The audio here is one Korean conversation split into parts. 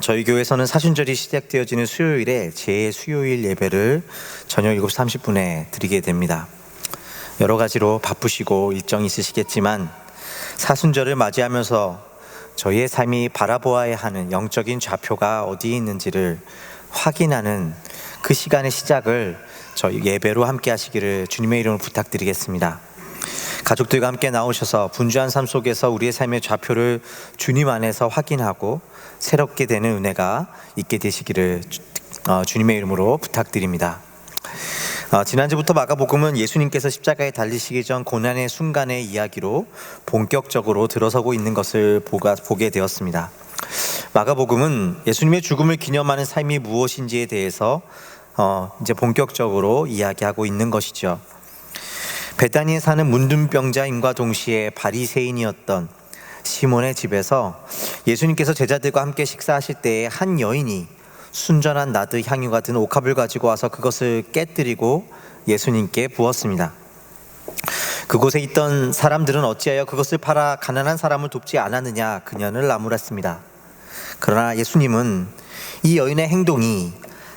저희 교회에서는 사순절이 시작되어지는 수요일에 제 수요일 예배를 저녁 7시 30분에 드리게 됩니다. 여러 가지로 바쁘시고 일정이 있으시겠지만 사순절을 맞이하면서 저희의 삶이 바라보아야 하는 영적인 좌표가 어디에 있는지를 확인하는 그 시간의 시작을 저희 예배로 함께 하시기를 주님의 이름으로 부탁드리겠습니다. 가족들과 함께 나오셔서 분주한 삶 속에서 우리의 삶의 좌표를 주님 안에서 확인하고 새롭게 되는 은혜가 있게 되시기를 주님의 이름으로 부탁드립니다. 지난주부터 마가복음은 예수님께서 십자가에 달리시기 전 고난의 순간의 이야기로 본격적으로 들어서고 있는 것을 보게 되었습니다. 마가복음은 예수님의 죽음을 기념하는 삶이 무엇인지에 대해서 이제 본격적으로 이야기하고 있는 것이죠. 베다니에 사는 문둥병자임과 동시에 바리새인이었던 시몬의 집에서 예수님께서 제자들과 함께 식사하실 때에 한 여인이 순전한 나드 향유가 든 옥합을 가지고 와서 그것을 깨뜨리고 예수님께 부었습니다. 그곳에 있던 사람들은 어찌하여 그것을 팔아 가난한 사람을 돕지 않았느냐 그년을 나무랐습니다. 그러나 예수님은 이 여인의 행동이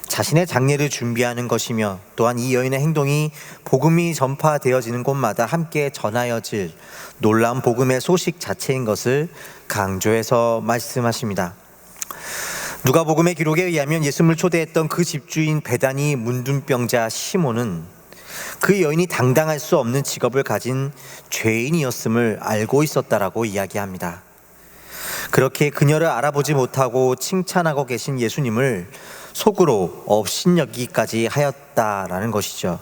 자신의 장례를 준비하는 것이며 또한 이 여인의 행동이 복음이 전파되어지는 곳마다 함께 전하여질 놀라운 복음의 소식 자체인 것을 강조해서 말씀하십니다. 누가복음의 기록에 의하면 예수님을 초대했던 그 집주인 베다니 문둥병자 시몬은 그 여인이 당당할 수 없는 직업을 가진 죄인이었음을 알고 있었다라고 이야기합니다. 그렇게 그녀를 알아보지 못하고 칭찬하고 계신 예수님을 속으로 업신여기까지 하였다라는 것이죠.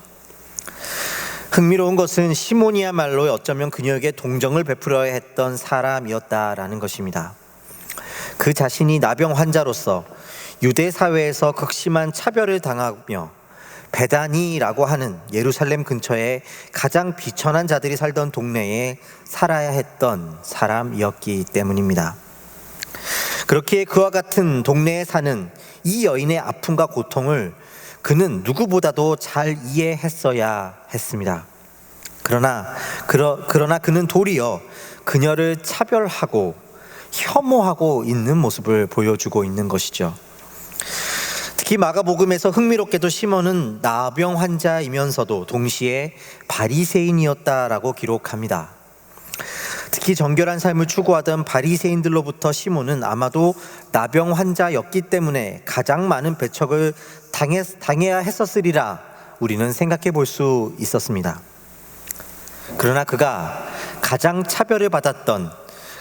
흥미로운 것은 시몬이야말로 어쩌면 그녀에게 동정을 베풀어야 했던 사람이었다라는 것입니다. 그 자신이 나병 환자로서 유대 사회에서 극심한 차별을 당하며 베다니라고 하는 예루살렘 근처에 가장 비천한 자들이 살던 동네에 살아야 했던 사람이었기 때문입니다. 그렇기에 그와 같은 동네에 사는 이 여인의 아픔과 고통을 그는 누구보다도 잘 이해했어야 했습니다. 그러나 그는 도리어 그녀를 차별하고 혐오하고 있는 모습을 보여주고 있는 것이죠. 특히 마가복음에서 흥미롭게도 시몬은 나병 환자이면서도 동시에 바리새인이었다라고 기록합니다. 특히 정결한 삶을 추구하던 바리새인들로부터 시몬은 아마도 나병 환자였기 때문에 가장 많은 배척을 당해야 했었으리라 우리는 생각해 볼 수 있었습니다. 그러나 그가 가장 차별을 받았던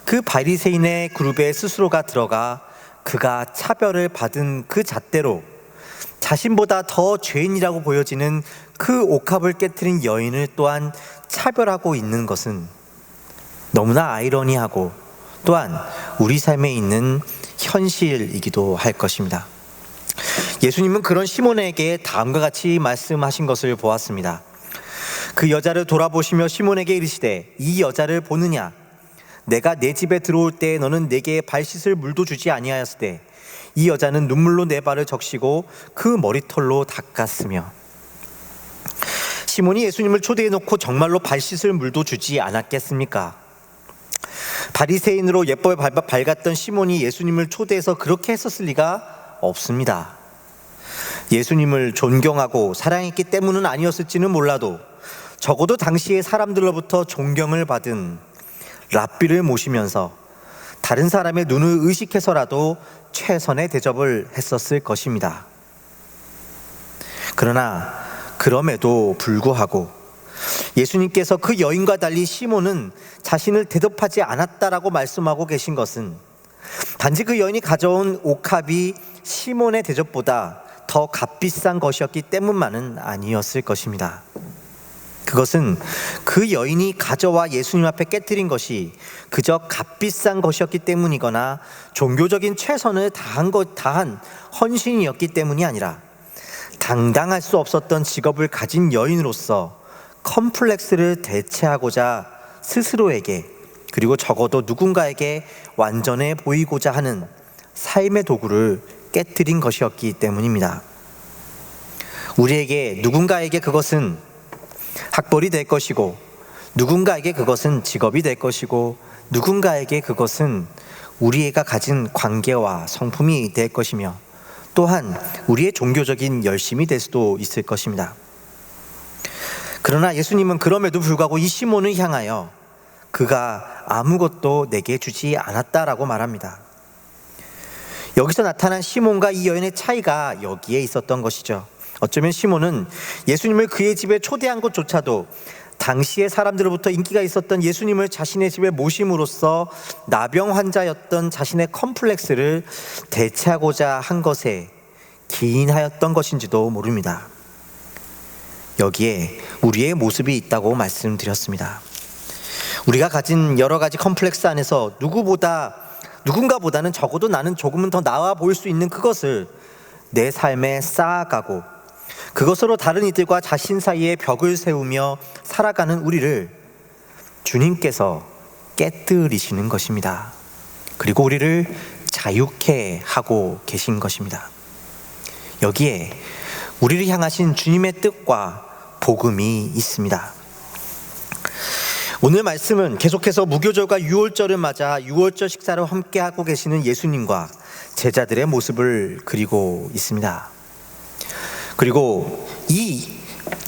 그 바리새인의 그룹에 스스로가 들어가 그가 차별을 받은 그 잣대로 자신보다 더 죄인이라고 보여지는 그 옥합을 깨트린 여인을 또한 차별하고 있는 것은 너무나 아이러니하고 또한 우리 삶에 있는 현실이기도 할 것입니다. 예수님은 그런 시몬에게 다음과 같이 말씀하신 것을 보았습니다. 그 여자를 돌아보시며 시몬에게 이르시되 이 여자를 보느냐? 내가 내 집에 들어올 때 너는 내게 발 씻을 물도 주지 아니하였으되 이 여자는 눈물로 내 발을 적시고 그 머리털로 닦았으며. 시몬이 예수님을 초대해 놓고 정말로 발 씻을 물도 주지 않았겠습니까? 바리새인으로 예법에 밝았던 시몬이 예수님을 초대해서 그렇게 했었을 리가 없습니다. 예수님을 존경하고 사랑했기 때문은 아니었을지는 몰라도 적어도 당시의 사람들로부터 존경을 받은 랍비를 모시면서 다른 사람의 눈을 의식해서라도 최선의 대접을 했었을 것입니다. 그러나 그럼에도 불구하고 예수님께서 그 여인과 달리 시몬은 자신을 대접하지 않았다라고 말씀하고 계신 것은 단지 그 여인이 가져온 옥합이 시몬의 대접보다 더 값비싼 것이었기 때문만은 아니었을 것입니다. 그것은 그 여인이 가져와 예수님 앞에 깨뜨린 것이 그저 값비싼 것이었기 때문이거나 종교적인 최선을 다한 헌신이었기 때문이 아니라 당당할 수 없었던 직업을 가진 여인으로서 컴플렉스를 대체하고자 스스로에게 그리고 적어도 누군가에게 완전해 보이고자 하는 삶의 도구를 깨뜨린 것이었기 때문입니다. 우리에게 누군가에게 그것은 학벌이 될 것이고 누군가에게 그것은 직업이 될 것이고 누군가에게 그것은 우리가 가진 관계와 성품이 될 것이며 또한 우리의 종교적인 열심이 될 수도 있을 것입니다. 그러나 예수님은 그럼에도 불구하고 이 시몬을 향하여 그가 아무것도 내게 주지 않았다라고 말합니다. 여기서 나타난 시몬과 이 여인의 차이가 여기에 있었던 것이죠. 어쩌면 시몬은 예수님을 그의 집에 초대한 것조차도 당시의 사람들로부터 인기가 있었던 예수님을 자신의 집에 모심으로써 나병 환자였던 자신의 컴플렉스를 대체하고자 한 것에 기인하였던 것인지도 모릅니다. 여기에 우리의 모습이 있다고 말씀드렸습니다. 우리가 가진 여러 가지 컴플렉스 안에서 누군가보다는 적어도 나는 조금은 더 나아 보일 수 있는 그것을 내 삶에 쌓아가고 그것으로 다른 이들과 자신 사이에 벽을 세우며 살아가는 우리를 주님께서 깨뜨리시는 것입니다. 그리고 우리를 자유케 하고 계신 것입니다. 여기에 우리를 향하신 주님의 뜻과 복음이 있습니다. 오늘 말씀은 계속해서 무교절과 유월절을 맞아 유월절 식사를 함께 하고 계시는 예수님과 제자들의 모습을 그리고 있습니다. 그리고 이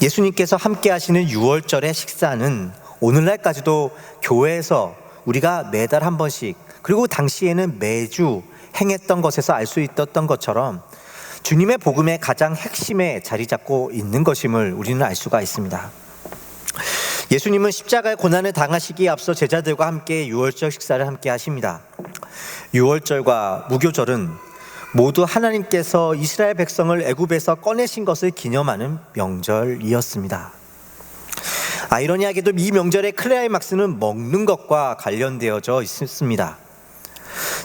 예수님께서 함께 하시는 유월절의 식사는 오늘날까지도 교회에서 우리가 매달 한 번씩, 그리고 당시에는 매주 행했던 것에서 알 수 있었던 것처럼 주님의 복음의 가장 핵심에 자리 잡고 있는 것임을 우리는 알 수가 있습니다. 예수님은 십자가의 고난을 당하시기에 앞서 제자들과 함께 유월절 식사를 함께 하십니다. 유월절과 무교절은 모두 하나님께서 이스라엘 백성을 애굽에서 꺼내신 것을 기념하는 명절이었습니다. 아이러니하게도 이 명절의 클라이막스는 먹는 것과 관련되어져 있습니다.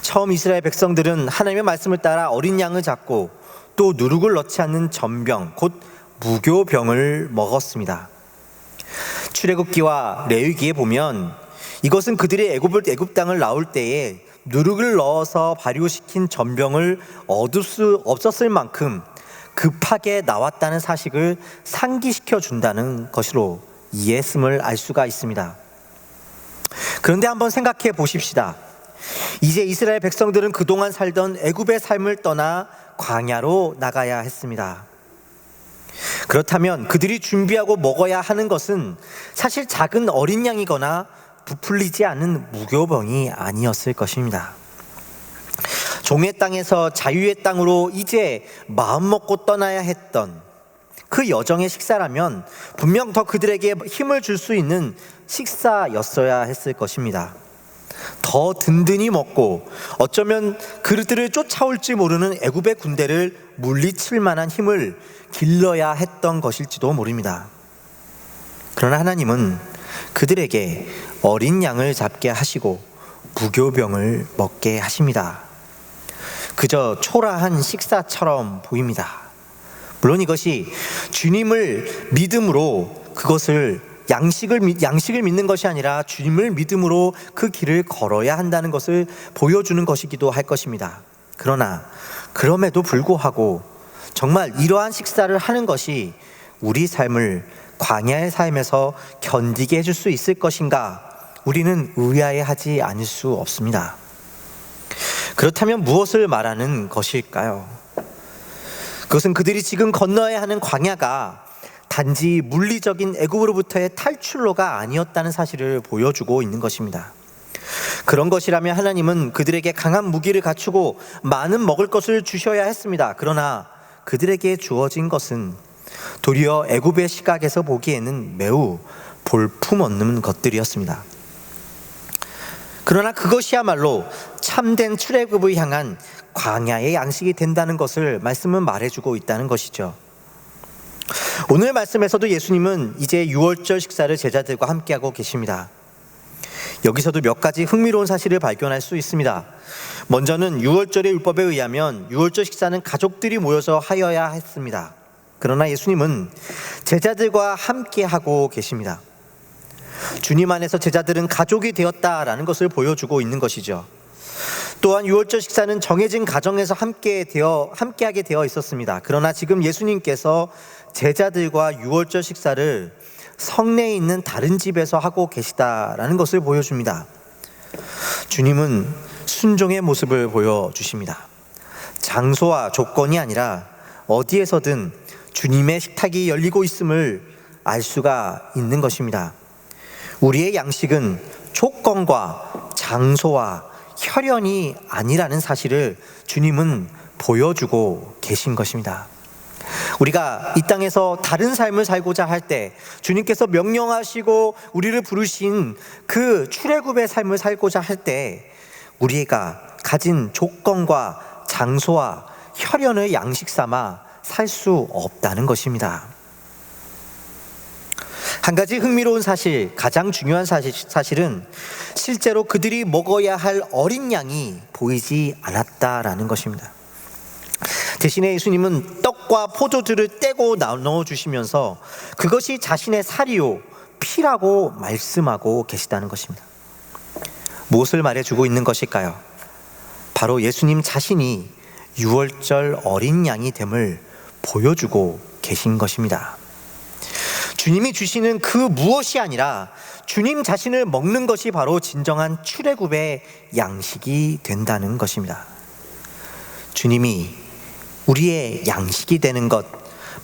처음 이스라엘 백성들은 하나님의 말씀을 따라 어린 양을 잡고 또 누룩을 넣지 않는 전병, 곧 무교병을 먹었습니다. 출애굽기와 레위기에 보면 이것은 그들이 애굽 땅을 나올 때에 누룩을 넣어서 발효시킨 전병을 얻을 수 없었을 만큼 급하게 나왔다는 사실을 상기시켜 준다는 것으로 이해했음을 알 수가 있습니다. 그런데 한번 생각해 보십시다. 이제 이스라엘 백성들은 그동안 살던 애굽의 삶을 떠나 광야로 나가야 했습니다. 그렇다면 그들이 준비하고 먹어야 하는 것은 사실 작은 어린 양이거나 부풀리지 않은 무교병이 아니었을 것입니다. 종의 땅에서 자유의 땅으로 이제 마음먹고 떠나야 했던 그 여정의 식사라면 분명 더 그들에게 힘을 줄 수 있는 식사였어야 했을 것입니다. 더 든든히 먹고 어쩌면 그들을 쫓아올지 모르는 애굽의 군대를 물리칠 만한 힘을 길러야 했던 것일지도 모릅니다. 그러나 하나님은 그들에게 어린 양을 잡게 하시고 무교병을 먹게 하십니다. 그저 초라한 식사처럼 보입니다. 물론 이것이 주님을 믿음으로 그것을 양식을 믿는 것이 아니라 주님을 믿음으로 그 길을 걸어야 한다는 것을 보여주는 것이기도 할 것입니다. 그러나 그럼에도 불구하고 정말 이러한 식사를 하는 것이 우리 삶을 광야의 삶에서 견디게 해줄 수 있을 것인가? 우리는 의아해하지 않을 수 없습니다. 그렇다면 무엇을 말하는 것일까요? 그것은 그들이 지금 건너야 하는 광야가 단지 물리적인 애굽으로부터의 탈출로가 아니었다는 사실을 보여주고 있는 것입니다. 그런 것이라면 하나님은 그들에게 강한 무기를 갖추고 많은 먹을 것을 주셔야 했습니다. 그러나 그들에게 주어진 것은 도리어 애굽의 시각에서 보기에는 매우 볼품없는 것들이었습니다. 그러나 그것이야말로 참된 출애굽을 향한 광야의 양식이 된다는 것을 말씀은 말해주고 있다는 것이죠. 오늘 말씀에서도 예수님은 이제 유월절 식사를 제자들과 함께하고 계십니다. 여기서도 몇 가지 흥미로운 사실을 발견할 수 있습니다. 먼저는 유월절의 율법에 의하면 유월절 식사는 가족들이 모여서 하여야 했습니다. 그러나 예수님은 제자들과 함께하고 계십니다. 주님 안에서 제자들은 가족이 되었다라는 것을 보여주고 있는 것이죠. 또한 유월절 식사는 정해진 가정에서 함께하게 되어 있었습니다. 그러나 지금 예수님께서 제자들과 유월절 식사를 성내에 있는 다른 집에서 하고 계시다라는 것을 보여줍니다. 주님은 순종의 모습을 보여주십니다. 장소와 조건이 아니라 어디에서든 주님의 식탁이 열리고 있음을 알 수가 있는 것입니다. 우리의 양식은 조건과 장소와 혈연이 아니라는 사실을 주님은 보여주고 계신 것입니다. 우리가 이 땅에서 다른 삶을 살고자 할 때 주님께서 명령하시고 우리를 부르신 그 출애굽의 삶을 살고자 할 때 우리가 가진 조건과 장소와 혈연을 양식 삼아 살 수 없다는 것입니다. 한 가지 흥미로운 사실, 가장 중요한 사실은 실제로 그들이 먹어야 할 어린 양이 보이지 않았다라는 것입니다. 대신에 예수님은 떡과 포도주를 떼고 나눠 주시면서 그것이 자신의 살이요 피라고 말씀하고 계시다는 것입니다. 무엇을 말해주고 있는 것일까요? 바로 예수님 자신이 유월절 어린 양이 됨을 보여주고 계신 것입니다. 주님이 주시는 그 무엇이 아니라 주님 자신을 먹는 것이 바로 진정한 출애굽의 양식이 된다는 것입니다. 주님이 우리의 양식이 되는 것,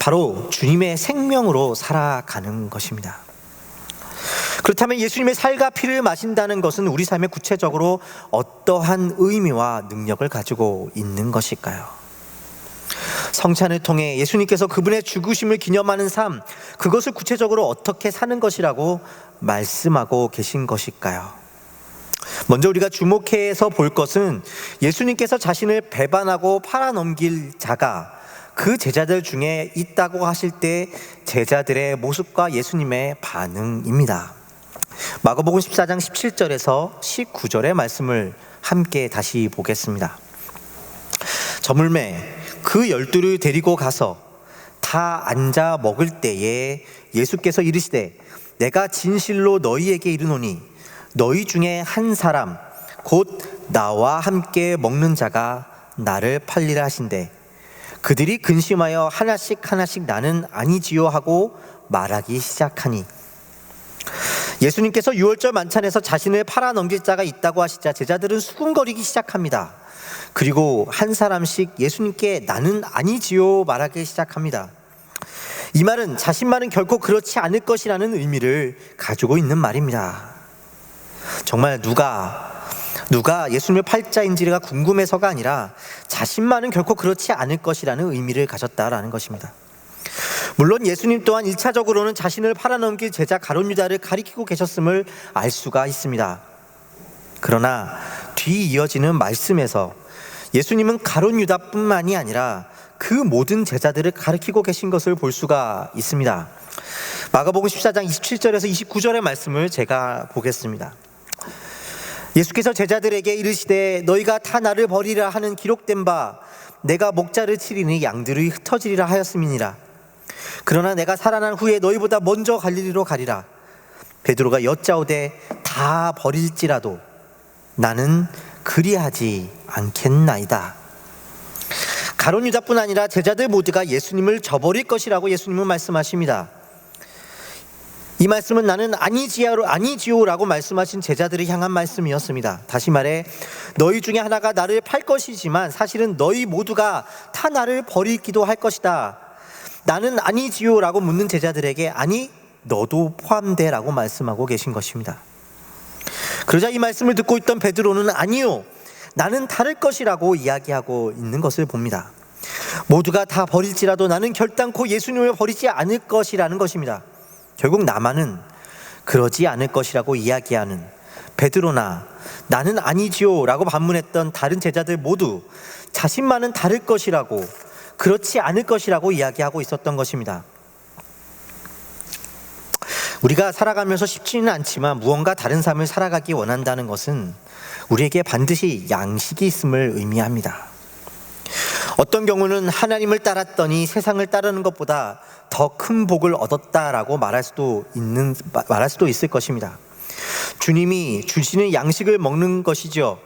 바로 주님의 생명으로 살아가는 것입니다. 그렇다면 예수님의 살과 피를 마신다는 것은 우리 삶에 구체적으로 어떠한 의미와 능력을 가지고 있는 것일까요? 성찬을 통해 예수님께서 그분의 죽으심을 기념하는 삶, 그것을 구체적으로 어떻게 사는 것이라고 말씀하고 계신 것일까요? 먼저 우리가 주목해서 볼 것은 예수님께서 자신을 배반하고 팔아넘길 자가 그 제자들 중에 있다고 하실 때 제자들의 모습과 예수님의 반응입니다. 마가복음 14장 17절에서 19절의 말씀을 함께 다시 보겠습니다. 저물매 그 12를 데리고 가서 다 앉아 먹을 때에 예수께서 이르시되 내가 진실로 너희에게 이르노니 너희 중에 한 사람 곧 나와 함께 먹는 자가 나를 팔리라 하신대 그들이 근심하여 하나씩 나는 아니지요 하고 말하기 시작하니, 예수님께서 유월절 만찬에서 자신을 팔아넘길 자가 있다고 하시자 제자들은 수군거리기 시작합니다. 그리고 한 사람씩 예수님께 나는 아니지요 말하기 시작합니다. 이 말은 자신만은 결코 그렇지 않을 것이라는 의미를 가지고 있는 말입니다. 정말 누가 예수님을 팔 자인지가 궁금해서가 아니라 자신만은 결코 그렇지 않을 것이라는 의미를 가졌다라는 것입니다. 물론 예수님 또한 1차적으로는 자신을 팔아넘길 제자 가룟 유다를 가리키고 계셨음을 알 수가 있습니다. 그러나 뒤 이어지는 말씀에서 예수님은 가룟 유다뿐만이 아니라 그 모든 제자들을 가리키고 계신 것을 볼 수가 있습니다. 마가복음 14장 27절에서 29절의 말씀을 제가 보겠습니다. 예수께서 제자들에게 이르시되 너희가 다 나를 버리라 하는 기록된 바 내가 목자를 치리니 양들이 흩어지리라 하였음이니라. 그러나 내가 살아난 후에 너희보다 먼저 갈릴리로 가리라. 베드로가 여짜오되 다 버릴지라도 나는 그리하지 않겠나이다. 가룟 유다뿐 아니라 제자들 모두가 예수님을 저버릴 것이라고 예수님은 말씀하십니다. 이 말씀은 나는 아니지요라고 말씀하신 제자들을 향한 말씀이었습니다. 다시 말해 너희 중에 하나가 나를 팔 것이지만 사실은 너희 모두가 다 나를 버리기도 할 것이다. 나는 아니지요라고 묻는 제자들에게 아니 너도 포함돼라고 말씀하고 계신 것입니다. 그러자 이 말씀을 듣고 있던 베드로는 아니요 나는 다를 것이라고 이야기하고 있는 것을 봅니다. 모두가 다 버릴지라도 나는 결단코 예수님을 버리지 않을 것이라는 것입니다. 결국 나만은 그러지 않을 것이라고 이야기하는 베드로나 나는 아니지요 라고 반문했던 다른 제자들 모두 자신만은 다를 것이라고, 그렇지 않을 것이라고 이야기하고 있었던 것입니다. 우리가 살아가면서 쉽지는 않지만 무언가 다른 삶을 살아가기 원한다는 것은 우리에게 반드시 양식이 있음을 의미합니다. 어떤 경우는 하나님을 따랐더니 세상을 따르는 것보다 더 큰 복을 얻었다라고 말할 수도 있을 것입니다. 주님이 주시는 양식을 먹는 것이죠.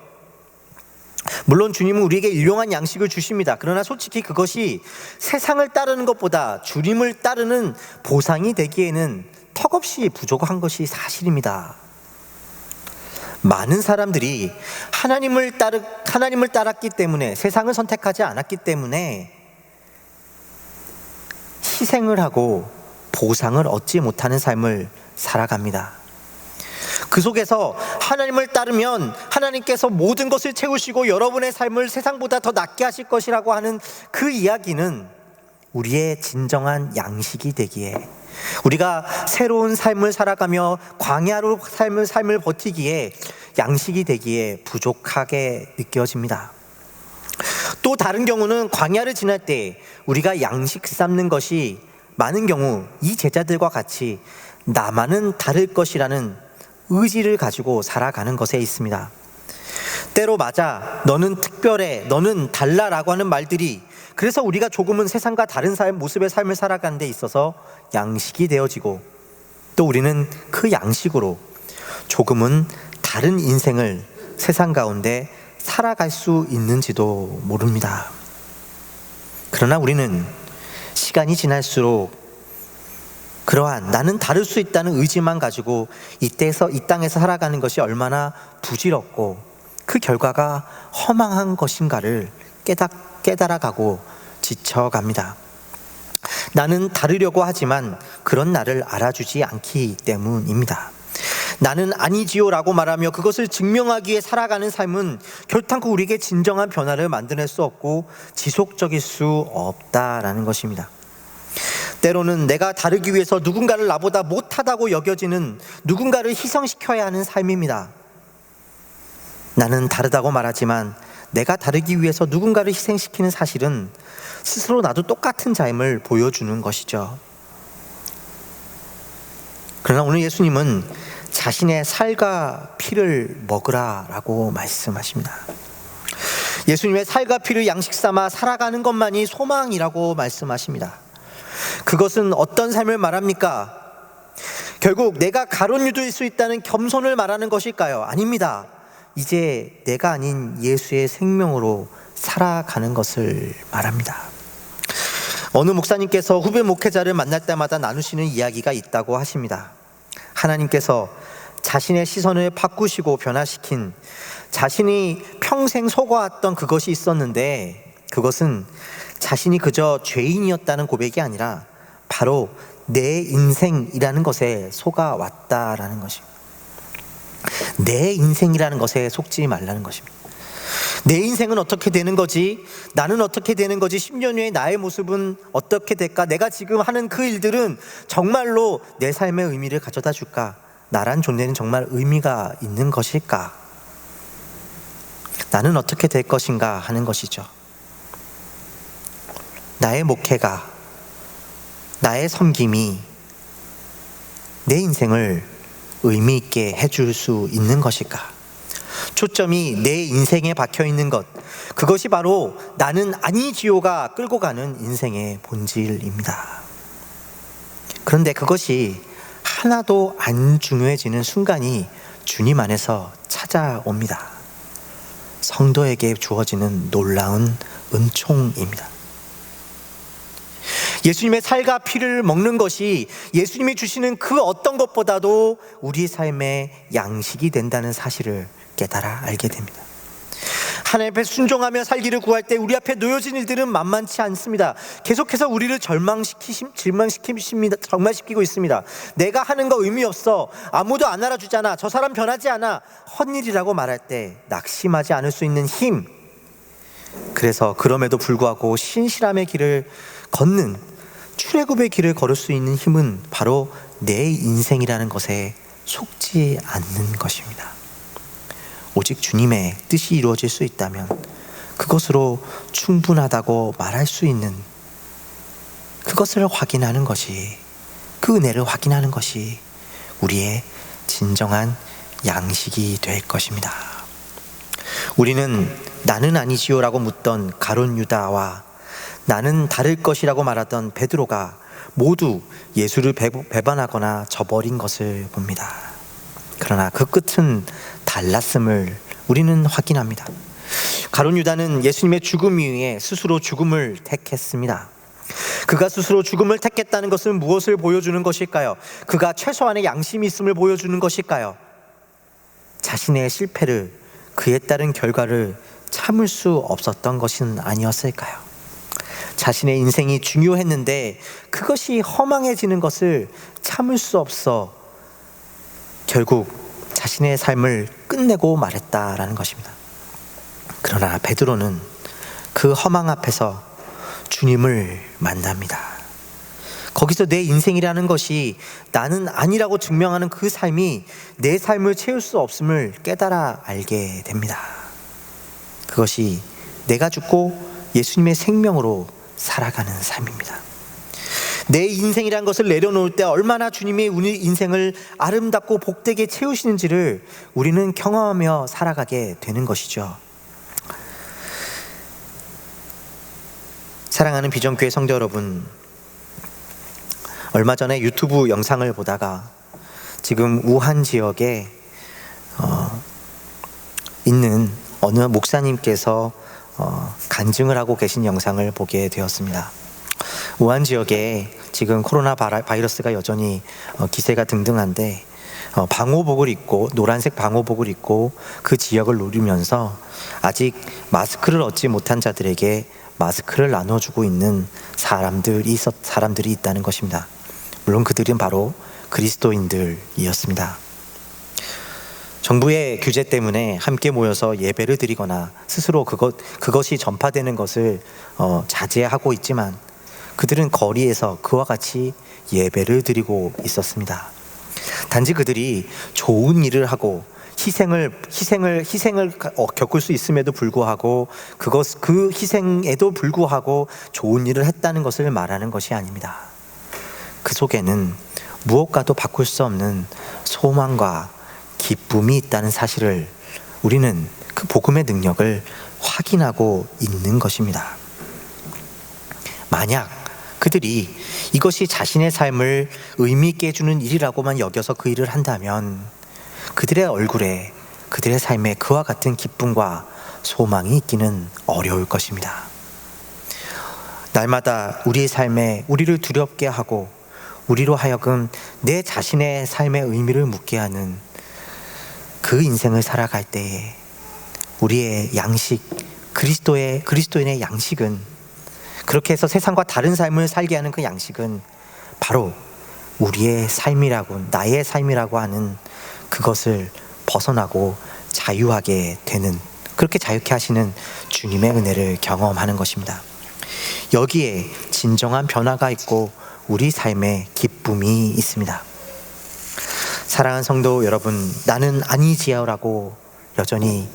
물론 주님은 우리에게 일용한 양식을 주십니다. 그러나 솔직히 그것이 세상을 따르는 것보다 주님을 따르는 보상이 되기에는 턱없이 부족한 것이 사실입니다. 많은 사람들이 하나님을 따랐기 때문에, 세상을 선택하지 않았기 때문에 희생을 하고 보상을 얻지 못하는 삶을 살아갑니다. 그 속에서 하나님을 따르면 하나님께서 모든 것을 채우시고 여러분의 삶을 세상보다 더 낫게 하실 것이라고 하는 그 이야기는 우리의 진정한 양식이 되기에, 우리가 새로운 삶을 살아가며 광야로 삶을 버티기에 양식이 되기에 부족하게 느껴집니다. 또 다른 경우는 광야를 지날 때 우리가 양식 삼는 것이 많은 경우 이 제자들과 같이 나만은 다를 것이라는 의지를 가지고 살아가는 것에 있습니다. 때로 맞아 너는 특별해, 너는 달라라고 하는 말들이, 그래서 우리가 조금은 세상과 다른 모습의 삶을 살아가는 데 있어서 양식이 되어지고, 또 우리는 그 양식으로 조금은 다른 인생을 세상 가운데 살아갈 수 있는지도 모릅니다. 그러나 우리는 시간이 지날수록 그러한 나는 다를 수 있다는 의지만 가지고 이 땅에서 살아가는 것이 얼마나 부질없고 그 결과가 허망한 것인가를 깨달아가고 지쳐갑니다. 나는 다르려고 하지만 그런 나를 알아주지 않기 때문입니다. 나는 아니지요라고 말하며 그것을 증명하기 위해 살아가는 삶은 결단코 우리에게 진정한 변화를 만들어낼 수 없고 지속적일 수 없다라는 것입니다. 때로는 내가 다르기 위해서 누군가를 나보다 못하다고 여겨지는 누군가를 희생시켜야 하는 삶입니다. 나는 다르다고 말하지만 내가 다르기 위해서 누군가를 희생시키는 사실은 스스로 나도 똑같은 자임을 보여주는 것이죠. 그러나 오늘 예수님은 자신의 살과 피를 먹으라라고 말씀하십니다. 예수님의 살과 피를 양식 삼아 살아가는 것만이 소망이라고 말씀하십니다. 그것은 어떤 삶을 말합니까? 결국 내가 가룟 유다일 수 있다는 겸손을 말하는 것일까요? 아닙니다. 이제 내가 아닌 예수의 생명으로 살아가는 것을 말합니다. 어느 목사님께서 후배 목회자를 만날 때마다 나누시는 이야기가 있다고 하십니다. 하나님께서 자신의 시선을 바꾸시고 변화시킨, 자신이 평생 속아왔던 그것이 있었는데, 그것은 자신이 그저 죄인이었다는 고백이 아니라 바로 내 인생이라는 것에 속아왔다라는 것입니다. 내 인생이라는 것에 속지 말라는 것입니다. 내 인생은 어떻게 되는 거지? 나는 어떻게 되는 거지? 10년 후에 나의 모습은 어떻게 될까? 내가 지금 하는 그 일들은 정말로 내 삶의 의미를 가져다 줄까? 나란 존재는 정말 의미가 있는 것일까? 나는 어떻게 될 것인가 하는 것이죠. 나의 목회가, 나의 섬김이 내 인생을 의미 있게 해줄 수 있는 것일까? 초점이 내 인생에 박혀 있는 것, 그것이 바로 나는 아니지요가 끌고 가는 인생의 본질입니다. 그런데 그것이 하나도 안 중요해지는 순간이 주님 안에서 찾아옵니다. 성도에게 주어지는 놀라운 은총입니다. 예수님의 살과 피를 먹는 것이 예수님이 주시는 그 어떤 것보다도 우리 삶의 양식이 된다는 사실을 깨달아 알게 됩니다. 하나님 앞에 순종하며 살기를 구할 때 우리 앞에 놓여진 일들은 만만치 않습니다. 계속해서 우리를 절망시키고 있습니다. 내가 하는 거 의미 없어, 아무도 안 알아주잖아, 저 사람 변하지 않아, 헛일이라고 말할 때 낙심하지 않을 수 있는 힘, 그래서 그럼에도 불구하고 신실함의 길을 걷는, 출애굽의 길을 걸을 수 있는 힘은 바로 내 인생이라는 것에 속지 않는 것입니다. 오직 주님의 뜻이 이루어질 수 있다면 그것으로 충분하다고 말할 수 있는, 그것을 확인하는 것이, 그 은혜를 확인하는 것이 우리의 진정한 양식이 될 것입니다. 우리는 나는 아니지요라고 묻던 가룟 유다와 나는 다를 것이라고 말하던 베드로가 모두 예수를 배반하거나 저버린 것을 봅니다. 그러나 그 끝은 달랐음을 우리는 확인합니다. 가룟 유다는 예수님의 죽음 이후에 스스로 죽음을 택했습니다. 그가 스스로 죽음을 택했다는 것은 무엇을 보여주는 것일까요? 그가 최소한의 양심이 있음을 보여주는 것일까요? 자신의 실패를, 그에 따른 결과를 참을 수 없었던 것은 아니었을까요? 자신의 인생이 중요했는데 그것이 허망해지는 것을 참을 수 없어 결국 자신의 삶을 끝내고 말했다라는 것입니다. 그러나 베드로는 그 허망 앞에서 주님을 만납니다. 거기서 내 인생이라는 것이 나는 아니라고 증명하는 그 삶이 내 삶을 채울 수 없음을 깨달아 알게 됩니다. 그것이 내가 죽고 예수님의 생명으로 살아가는 삶입니다. 내 인생이라는 것을 내려놓을 때 얼마나 주님이 우리 인생을 아름답고 복되게 채우시는지를 우리는 경험하며 살아가게 되는 것이죠. 사랑하는 비전교회 성도 여러분, 얼마 전에 유튜브 영상을 보다가 지금 우한 지역에 있는 어느 목사님께서 간증을 하고 계신 영상을 보게 되었습니다. 우한 지역에 지금 코로나 바이러스가 여전히 기세가 등등한데 방호복을 입고, 노란색 방호복을 입고 그 지역을 누리면서 아직 마스크를 얻지 못한 자들에게 마스크를 나눠주고 있는 사람들이 있다는 것입니다. 물론 그들은 바로 그리스도인들이었습니다. 정부의 규제 때문에 함께 모여서 예배를 드리거나 스스로 그것이 전파되는 것을 자제하고 있지만 그들은 거리에서 그와 같이 예배를 드리고 있었습니다. 단지 그들이 좋은 일을 하고 희생을 겪을 수 있음에도 불구하고 그 희생에도 불구하고 좋은 일을 했다는 것을 말하는 것이 아닙니다. 그 속에는 무엇과도 바꿀 수 없는 소망과 기쁨이 있다는 사실을 우리는 그 복음의 능력을 확인하고 있는 것입니다. 만약 그들이 이것이 자신의 삶을 의미 있게 해주는 일이라고만 여겨서 그 일을 한다면 그들의 얼굴에, 그들의 삶에 그와 같은 기쁨과 소망이 있기는 어려울 것입니다. 날마다 우리의 삶에 우리를 두렵게 하고 우리로 하여금 내 자신의 삶의 의미를 묻게 하는 그 인생을 살아갈 때에 우리의 양식, 그리스도인의 양식은, 그렇게 해서 세상과 다른 삶을 살게 하는 그 양식은 바로 우리의 삶이라고, 나의 삶이라고 하는 그것을 벗어나고 자유하게 되는, 그렇게 자유케 하시는 주님의 은혜를 경험하는 것입니다. 여기에 진정한 변화가 있고 우리 삶에 기쁨이 있습니다. 사랑하는 성도 여러분, 나는 아니지요라고 여전히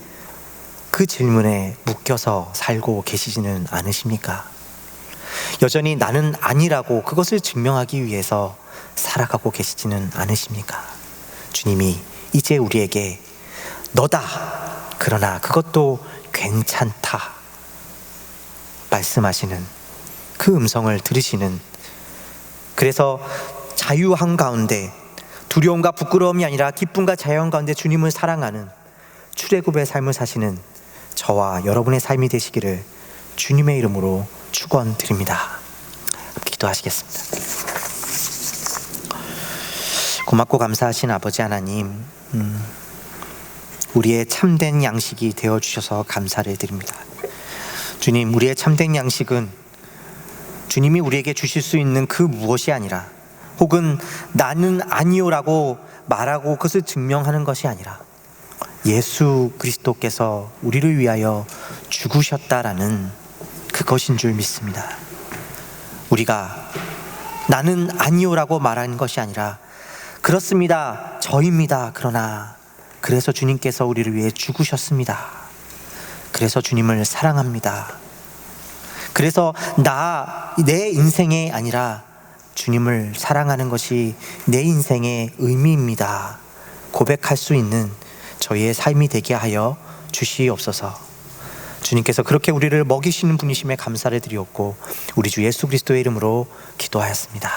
그 질문에 묶여서 살고 계시지는 않으십니까? 여전히 나는 아니라고 그것을 증명하기 위해서 살아가고 계시지는 않으십니까? 주님이 이제 우리에게 너다, 그러나 그것도 괜찮다 말씀하시는 그 음성을 들으시는, 그래서 자유한 가운데 두려움과 부끄러움이 아니라 기쁨과 자유한 가운데 주님을 사랑하는 출애굽의 삶을 사시는 저와 여러분의 삶이 되시기를 주님의 이름으로 축원드립니다. 기도하시겠습니다. 고맙고 감사하신 아버지 하나님, 우리의 참된 양식이 되어주셔서 감사를 드립니다. 주님, 우리의 참된 양식은 주님이 우리에게 주실 수 있는 그 무엇이 아니라, 혹은 나는 아니요라고 말하고 그것을 증명하는 것이 아니라 예수 그리스도께서 우리를 위하여 죽으셨다라는 그것인 줄 믿습니다. 우리가 나는 아니요라고 말하는 것이 아니라 그렇습니다, 저입니다, 그러나 그래서 주님께서 우리를 위해 죽으셨습니다. 그래서 주님을 사랑합니다. 그래서 내 인생이 아니라 주님을 사랑하는 것이 내 인생의 의미입니다 고백할 수 있는 저희의 삶이 되게 하여 주시옵소서. 주님께서 그렇게 우리를 먹이시는 분이심에 감사를 드리옵고 우리 주 예수 그리스도의 이름으로 기도하였습니다.